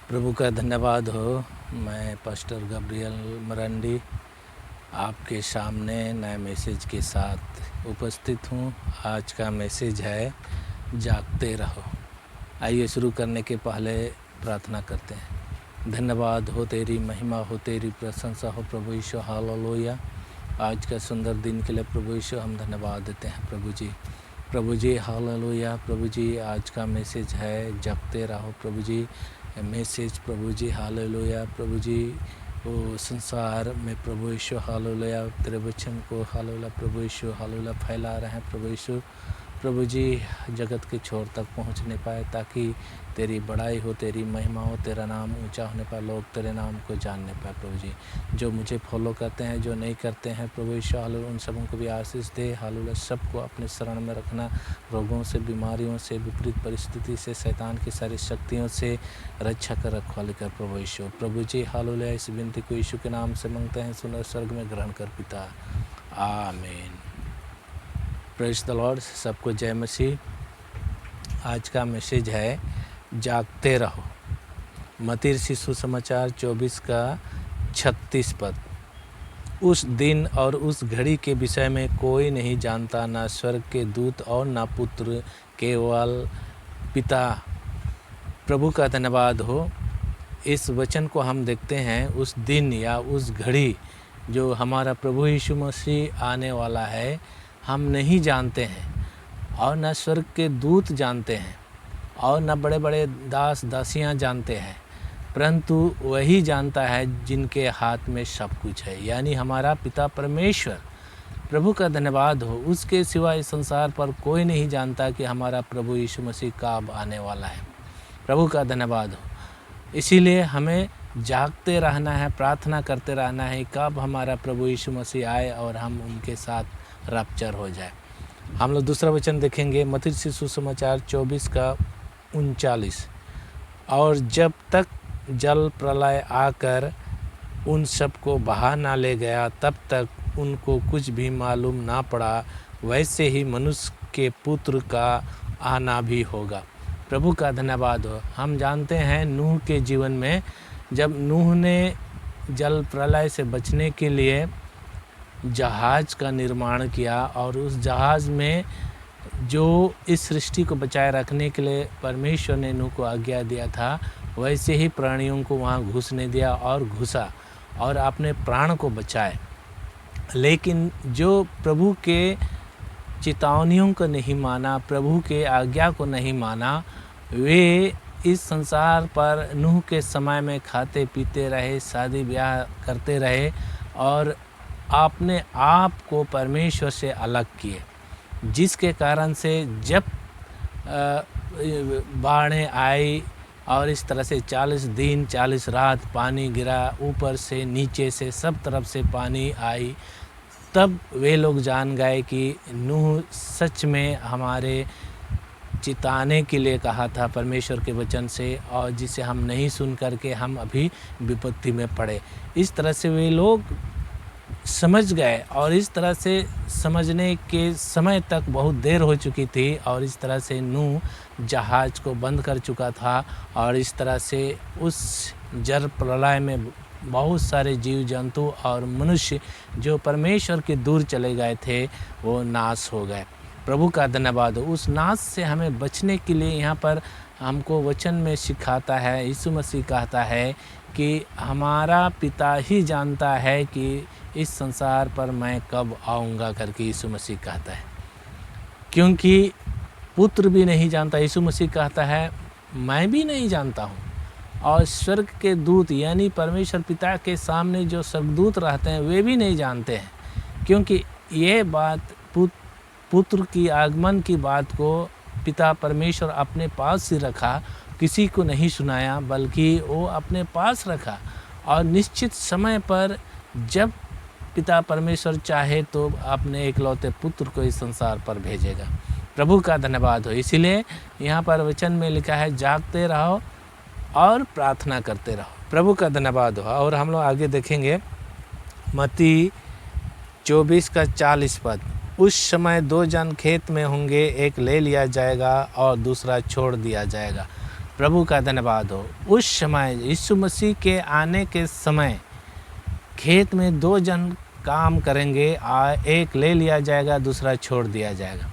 प्रभु का धन्यवाद हो। मैं पास्टर गब्रियल मरंडी आपके सामने नए मैसेज के साथ उपस्थित हूँ। आज का मैसेज है जागते रहो। आइए शुरू करने के पहले प्रार्थना करते हैं। धन्यवाद हो, तेरी महिमा हो, तेरी प्रशंसा हो प्रभु यीशु। हालेलुया। आज का सुंदर दिन के लिए प्रभु यीशु हम धन्यवाद देते हैं प्रभु जी हालेलुया। प्रभु जी आज का मैसेज है जागते रहो प्रभु जी। मैसेज प्रभु जी हालेलुया। प्रभु जी वो संसार में प्रभु यीशु हालेलुया तेरे वचन को हालेलुया प्रभु यीशु हालेलुया फैला रहे हैं प्रभु यीशु। प्रभु जी जगत के छोर तक पहुंच नहीं पाए ताकि तेरी बड़ाई हो, तेरी महिमा हो, तेरा नाम ऊंचा होने पाए, लोग तेरे नाम को जानने पाए प्रभु जी। जो मुझे फॉलो करते हैं, जो नहीं करते हैं प्रभु यीशु हालेलुया उन सबों को भी आशीष दे हालेलुया। सबको अपने शरण में रखना, रोगों से, बीमारियों से, विपरीत परिस्थिति से, शैतान की सारी शक्तियों से रक्षा कर रखवाली कर प्रभु यीशु। प्रभु जी हालेलुया इस विनती को यीशु के नाम से मांगते हैं, सुनो स्वर्ग में ग्रहण कर पिता, आमीन। Praise the Lord. सबको जय मसीह। आज का मैसेज है जागते रहो। मत्ती सुसमाचार 24 का 36 पद। उस दिन और उस घड़ी के विषय में कोई नहीं जानता, ना स्वर्ग के दूत और ना पुत्र, केवल पिता। प्रभु का धन्यवाद हो। इस वचन को हम देखते हैं उस दिन या उस घड़ी जो हमारा प्रभु यीशु मसीह आने वाला है, हम नहीं जानते हैं और न स्वर्ग के दूत जानते हैं और न बड़े बड़े दास दासियां जानते हैं, परंतु वही जानता है जिनके हाथ में सब कुछ है, यानी हमारा पिता परमेश्वर। प्रभु का धन्यवाद हो। उसके सिवा इस संसार पर कोई नहीं जानता कि हमारा प्रभु यीशु मसीह कब आने वाला है। प्रभु का धन्यवाद हो। इसीलिए हमें जागते रहना है, प्रार्थना करते रहना है कब हमारा प्रभु यीशु मसीह आए और हम उनके साथ रैप्चर हो जाए। हम लोग दूसरा वचन देखेंगे मत्ती सुसमाचार 24 का 39। और जब तक जल प्रलय आकर उन सबको बहा ना ले गया, तब तक उनको कुछ भी मालूम ना पड़ा, वैसे ही मनुष्य के पुत्र का आना भी होगा। प्रभु का धन्यवाद हो। हम जानते हैं नूह के जीवन में, जब नूह ने जल प्रलय से बचने के लिए जहाज़ का निर्माण किया और उस जहाज़ में जो इस सृष्टि को बचाए रखने के लिए परमेश्वर ने नूह को आज्ञा दिया था, वैसे ही प्राणियों को वहाँ घुसने दिया और घुसा और अपने प्राण को बचाए। लेकिन जो प्रभु के चेतावनियों को नहीं माना, प्रभु के आज्ञा को नहीं माना, वे इस संसार पर नूह के समय में खाते पीते रहे, शादी ब्याह करते रहे और अपने आप को परमेश्वर से अलग किए, जिसके कारण से जब बाढ़ें आई और इस तरह से 40 दिन 40 रात पानी गिरा, ऊपर से नीचे से सब तरफ से पानी आई, तब वे लोग जान गए कि नूह सच में हमारे चिताने के लिए कहा था परमेश्वर के वचन से, और जिसे हम नहीं सुन करके हम अभी विपत्ति में पड़े। इस तरह से वे लोग समझ गए और इस तरह से समझने के समय तक बहुत देर हो चुकी थी और इस तरह से नूह जहाज़ को बंद कर चुका था और इस तरह से उस जल प्रलय में बहुत सारे जीव जंतु और मनुष्य जो परमेश्वर के दूर चले गए थे वो नाश हो गए। प्रभु का धन्यवाद हो। उस नाश से हमें बचने के लिए यहाँ पर हमको वचन में सिखाता है, यीशु मसीह कहता है कि हमारा पिता ही जानता है कि इस संसार पर मैं कब आऊँगा करके यीशु मसीह कहता है, क्योंकि पुत्र भी नहीं जानता। यीशु मसीह कहता है मैं भी नहीं जानता हूँ, और स्वर्ग के दूत यानी परमेश्वर पिता के सामने जो स्वर्गदूत रहते हैं वे भी नहीं जानते हैं, क्योंकि ये बात पुत्र की आगमन की बात को पिता परमेश्वर अपने पास ही रखा, किसी को नहीं सुनाया, बल्कि वो अपने पास रखा और निश्चित समय पर जब पिता परमेश्वर चाहे तो अपने एकलौते पुत्र को इस संसार पर भेजेगा। प्रभु का धन्यवाद हो। इसीलिए यहाँ पर वचन में लिखा है जागते रहो और प्रार्थना करते रहो। प्रभु का धन्यवाद हो। और हम लोग आगे देखेंगे मत्ती 24 का 40 पद। उस समय 2 जन खेत में होंगे, एक ले लिया जाएगा और दूसरा छोड़ दिया जाएगा। प्रभु का धन्यवाद हो। उस समय यीशु मसीह के आने के समय खेत में 2 जन काम करेंगे, एक ले लिया जाएगा, दूसरा छोड़ दिया जाएगा।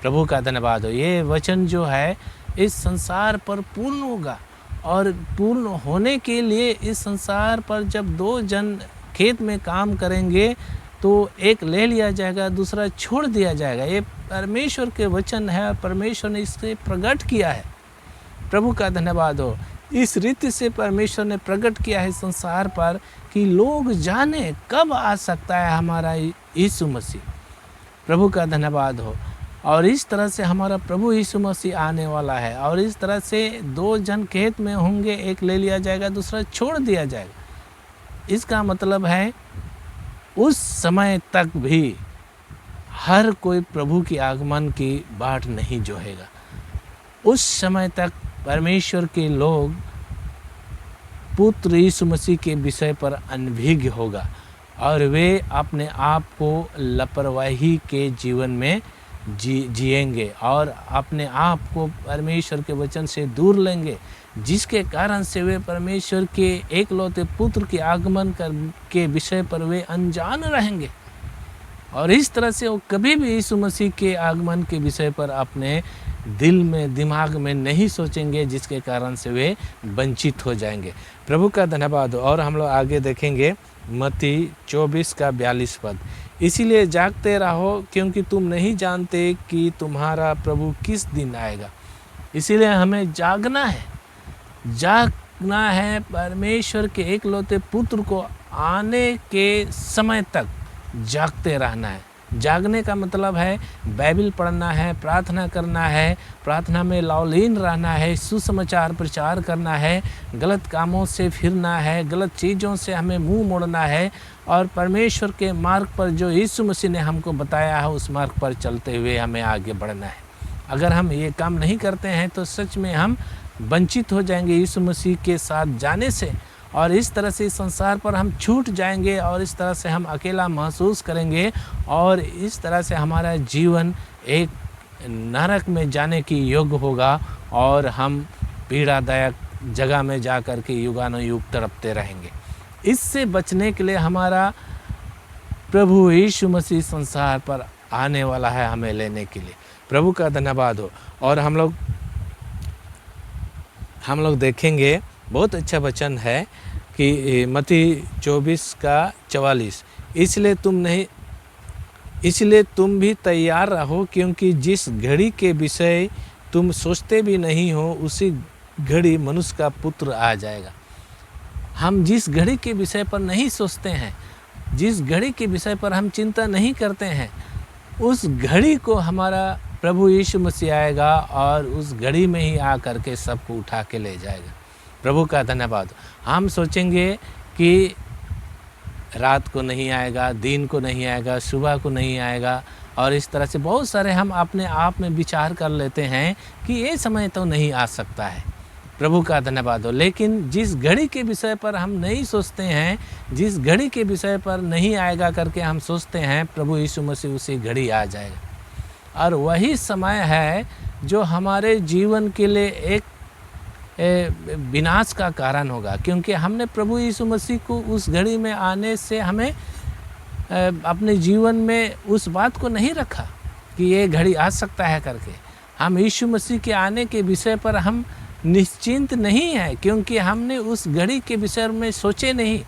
प्रभु का धन्यवाद हो। ये वचन जो है इस संसार पर पूर्ण होगा, और पूर्ण होने के लिए इस संसार पर जब 2 जन खेत में काम करेंगे तो एक ले लिया जाएगा, दूसरा छोड़ दिया जाएगा। ये परमेश्वर के वचन है, परमेश्वर ने इसे प्रकट किया है। प्रभु का धन्यवाद हो। इस रीति से परमेश्वर ने प्रकट किया है संसार पर कि लोग जाने कब आ सकता है हमारा यीशु मसीह। प्रभु का धन्यवाद हो। और इस तरह से हमारा प्रभु यीशु मसीह आने वाला है, और इस तरह से 2 जन खेत में होंगे, एक ले लिया जाएगा, दूसरा छोड़ दिया जाएगा। इसका मतलब है उस समय तक भी हर कोई प्रभु के आगमन की बाट नहीं जोहेगा। उस समय तक परमेश्वर के लोग पुत्र यीशु मसीह के विषय पर अनभिज्ञ होगा, और वे अपने आप को लापरवाही के जीवन में जिएंगे और अपने आप को परमेश्वर के वचन से दूर लेंगे, जिसके कारण से वे परमेश्वर के एकलौते पुत्र के आगमन के विषय पर वे अनजान रहेंगे, और इस तरह से वो कभी भी यीशु मसीह के आगमन के विषय पर अपने दिल में, दिमाग में नहीं सोचेंगे, जिसके कारण से वे वंचित हो जाएंगे। प्रभु का धन्यवाद। और हम लोग आगे देखेंगे मत्ती 24 का 42 पद। इसीलिए जागते रहो, क्योंकि तुम नहीं जानते कि तुम्हारा प्रभु किस दिन आएगा। इसीलिए हमें जागना है परमेश्वर के एकलौते पुत्र को आने के समय तक जागते रहना है। जागने का मतलब है बाइबल पढ़ना है, प्रार्थना करना है, प्रार्थना में लवलीन रहना है, सुसमाचार प्रचार करना है, गलत कामों से फिरना है, गलत चीज़ों से हमें मुंह मोड़ना है, और परमेश्वर के मार्ग पर जो यीशु मसीह ने हमको बताया है उस मार्ग पर चलते हुए हमें आगे बढ़ना है। अगर हम ये काम नहीं करते हैं तो सच में हम वंचित हो जाएंगे यीशु मसीह के साथ जाने से, और इस तरह से इस संसार पर हम छूट जाएंगे, और इस तरह से हम अकेला महसूस करेंगे, और इस तरह से हमारा जीवन एक नरक में जाने की योग्य होगा, और हम पीड़ादायक जगह में जा कर के युगानुयुग तड़पते रहेंगे। इससे बचने के लिए हमारा प्रभु यीशु मसीह संसार पर आने वाला है हमें लेने के लिए। प्रभु का धन्यवाद हो। और हम लोग देखेंगे बहुत अच्छा वचन है कि मत्ती 24 का 44, इसलिए तुम भी तैयार रहो, क्योंकि जिस घड़ी के विषय तुम सोचते भी नहीं हो उसी घड़ी मनुष्य का पुत्र आ जाएगा। हम जिस घड़ी के विषय पर नहीं सोचते हैं, जिस घड़ी के विषय पर हम चिंता नहीं करते हैं, उस घड़ी को हमारा प्रभु यीशु मसीह आएगा, और उस घड़ी में ही आ करके सबको उठा के ले जाएगा। प्रभु का धन्यवाद। हम सोचेंगे कि रात को नहीं आएगा, दिन को नहीं आएगा, सुबह को नहीं आएगा, और इस तरह से बहुत सारे हम अपने आप में विचार कर लेते हैं कि ये समय तो नहीं आ सकता है। प्रभु का धन्यवाद हो। लेकिन जिस घड़ी के विषय पर हम नहीं सोचते हैं, जिस घड़ी के विषय पर नहीं आएगा करके हम सोचते हैं, प्रभु यीशु मसीह उसी घड़ी आ जाएगा, और वही समय है जो हमारे जीवन के लिए एक विनाश का कारण होगा, क्योंकि हमने प्रभु यीशु मसीह को उस घड़ी में आने से हमें अपने जीवन में उस बात को नहीं रखा कि ये घड़ी आ सकता है करके। हम यीशु मसीह के आने के विषय पर हम निश्चिंत नहीं हैं, क्योंकि हमने उस घड़ी के विषय में सोचे नहीं,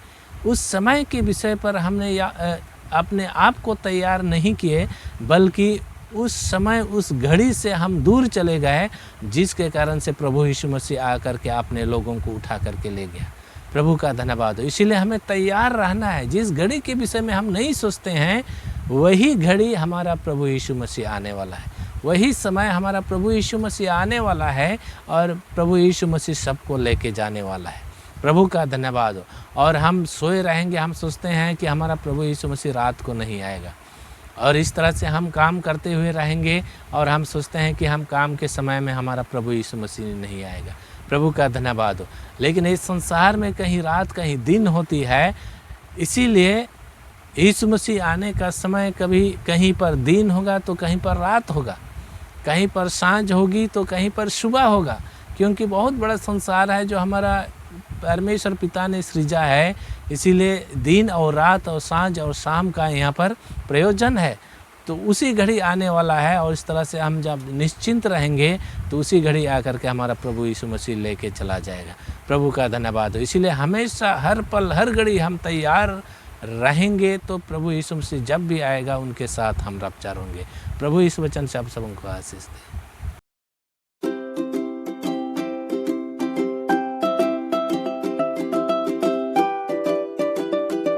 उस समय के विषय पर हमने अपने आप को तैयार नहीं किए, बल्कि उस समय उस घड़ी से हम दूर चले गए, जिसके कारण से प्रभु यीशु मसीह आकर के अपने लोगों को उठा करके ले गया। प्रभु का धन्यवाद हो। इसीलिए हमें तैयार रहना है। जिस घड़ी के विषय में हम नहीं सोचते हैं, वही घड़ी हमारा प्रभु यीशु मसीह आने वाला है, वही समय हमारा प्रभु यीशु मसीह आने वाला है, और प्रभु यीशु मसीह सबको लेके जाने वाला है। प्रभु का धन्यवाद हो। और हम सोए रहेंगे, हम सोचते हैं कि हमारा प्रभु यीशु मसीह रात को नहीं आएगा, और इस तरह से हम काम करते हुए रहेंगे, और हम सोचते हैं कि हम काम के समय में हमारा प्रभु यीशु मसीह नहीं आएगा। प्रभु का धन्यवाद हो। लेकिन इस संसार में कहीं रात कहीं दिन होती है, इसीलिए यीशु मसीह आने का समय कभी कहीं पर दिन होगा तो कहीं पर रात होगा, कहीं पर सांझ होगी तो कहीं पर सुबह होगा, क्योंकि बहुत बड़ा संसार है जो हमारा परमेश्वर पिता ने सृजा है। इसीलिए दिन और रात और सांझ और शाम का यहाँ पर प्रयोजन है। तो उसी घड़ी आने वाला है और इस तरह से हम जब निश्चिंत रहेंगे तो उसी घड़ी आकर के हमारा प्रभु यीशु मसीह लेके चला जाएगा। प्रभु का धन्यवाद हो। इसीलिए हमेशा हर पल हर घड़ी हम तैयार रहेंगे तो प्रभु यीशु मसीह जब भी आएगा उनके साथ हम रफ्तार होंगे। प्रभु इस वचन से आप सबको आशीष दे।